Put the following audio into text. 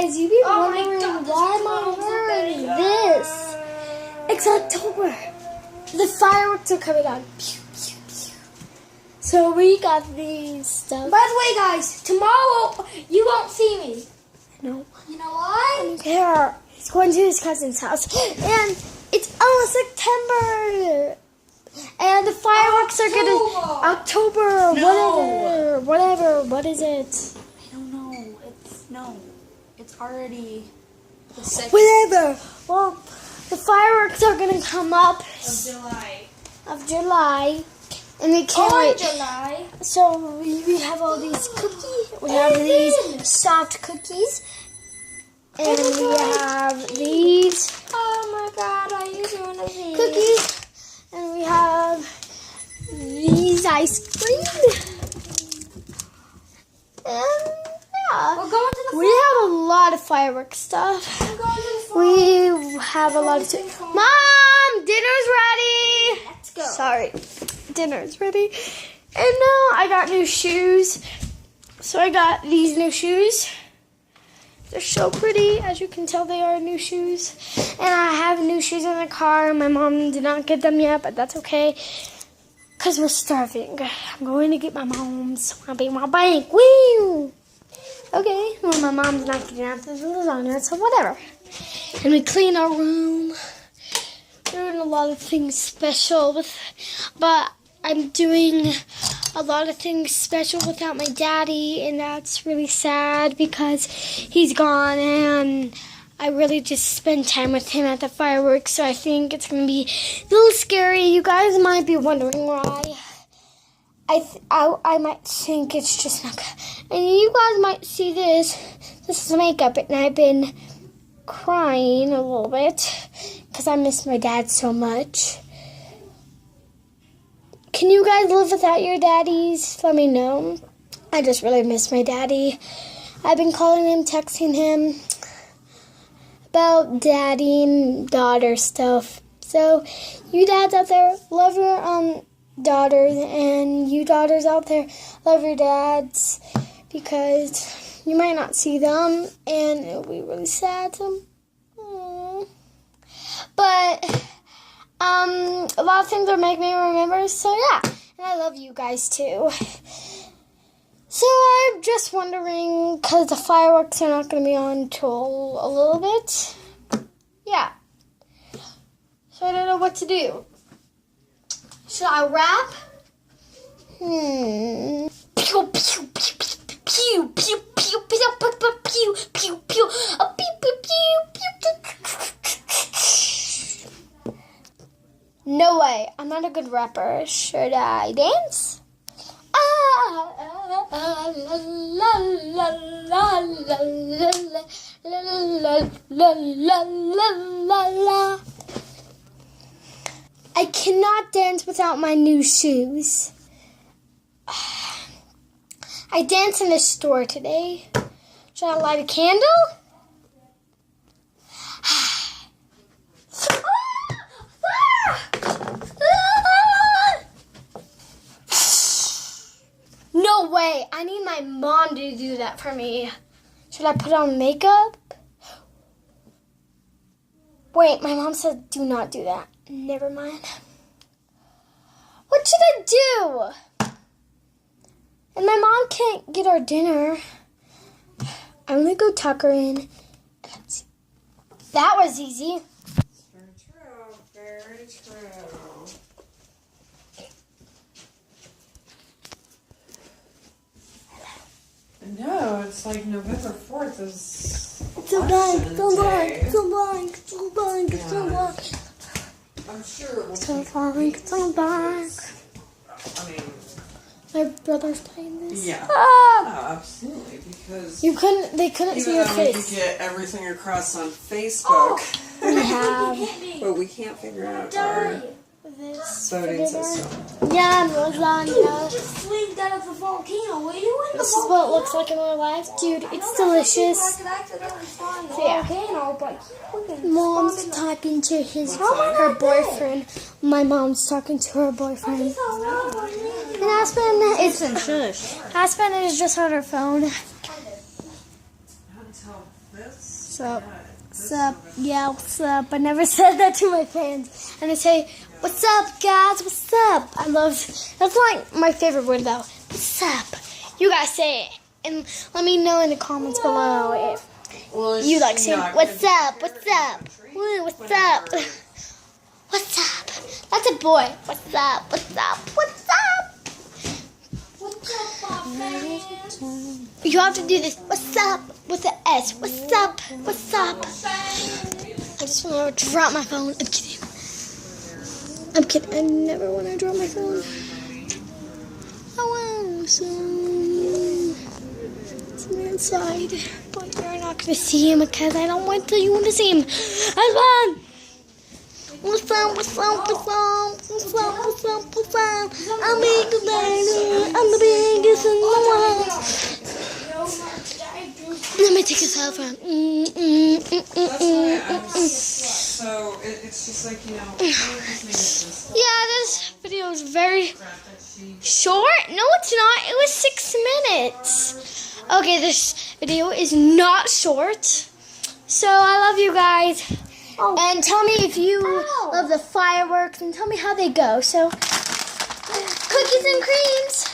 guys, you've been wondering why am I wearing this? It's October. The fireworks are coming on. Pew, pew, pew. So we got these stuff. By the way, guys, tomorrow you won't see me. No. You know why? I don't care. He's going to his cousin's house. And it's almost September. And the fireworks are gonna October, No. whatever. What is it? I don't know. It's already the 6th Whatever. Well, the fireworks are gonna come up of July. of July, and we can't wait. July. So we have all these cookies. We have these soft cookies, and we have these Oh my God! I used one of these cookies, and we have these ice cream. And yeah, We're going to the we have a lot of fireworks stuff. We're going to the farm. We have a lot of Mom, dinner's ready. Let's go. Sorry, dinner's ready. And now I got new shoes. So I got these new shoes. They're so pretty. As you can tell, they are new shoes. And I have new shoes in the car. My mom did not get them yet, but that's okay. Because we're starving. I'm going to get my mom's. I'll be my bank. Woo! Okay, well, my mom's not getting out the lasagna, so whatever. And we clean our room. We're doing a lot of things special but I'm doing a lot of things special without my daddy, and that's really sad because he's gone, and I really just spend time with him at the fireworks, so I think it's going to be a little scary. You guys might be wondering why. I might think it's just not good. And you guys might see this. This is makeup, and I've been crying a little bit because I miss my dad so much. Can you guys live without your daddies? Let me know. I just really miss my daddy. I've been calling him, texting him about daddy and daughter stuff. So, you dads out there, love your daughters, and you daughters out there, love your dads, because you might not see them, and it'll be really sad. But a lot of things will make me remember, so yeah. And I love you guys too. So I'm just wondering, because the fireworks are not going to be on until a little bit. Yeah. So I don't know what to do. Should I rap? Pew, pew, pew, pew, pew, pew, pew, pew, pew, pew, pew, pew, no way. I'm not a good rapper. Should I dance? I cannot dance without my new shoes. I danced in the store today. Should I light a candle? No way. I need my mom to do that for me. Should I put on makeup? Wait, my mom said do not do that. Never mind. What should I do? And my mom can't get our dinner. I'm going to go tuck her in. That was easy. Very true. Very true. No, it's like November 4th is So election day. I'm sure it will I mean, My brother's playing this. yeah. Ah! Oh, absolutely, because They couldn't see even your though we face. could get everything across on Facebook, We have but we can't figure out our this voting for dinner. system. Yeah, lasagna. just slid out of the volcano. Were you in the This is what it looks like in real life. Dude, it's delicious. Mom's talking to her boyfriend. My mom's talking to her boyfriend. And Aspen is just on her phone. Not until Oh, this. Sup? Yeah, this Sup? one. Yeah, what's up? I never said that to my fans. And I say, what's up, guys? What's up? That's like my favorite word, though. What's up? You guys say it. And let me know in the comments below if Well, it's, you like saying, it what's could be up? What's parody up? country, Woo, what's whatever. up? What's up? That's a boy. What's up? What's up? What's up? You have to do this. What's up? With the S. What's up? What's up? I just want to drop my phone. I'm kidding. I'm kidding. I never want to drop my phone. I want some inside, but you're not gonna see him because I don't want you to see him. Husband! What's up? What's up? What's up? What's up? What's up? What's up? I'm big lady. I'm the biggest in the world. Let me take a selfie. That's why I'm so it's just like, you know, Yeah, this video is very crap that she short. No, it's not. It was 6 minutes. Okay, this video is not short. So I love you guys. And tell me if you love the fireworks and tell me how they go. So, cookies and creams.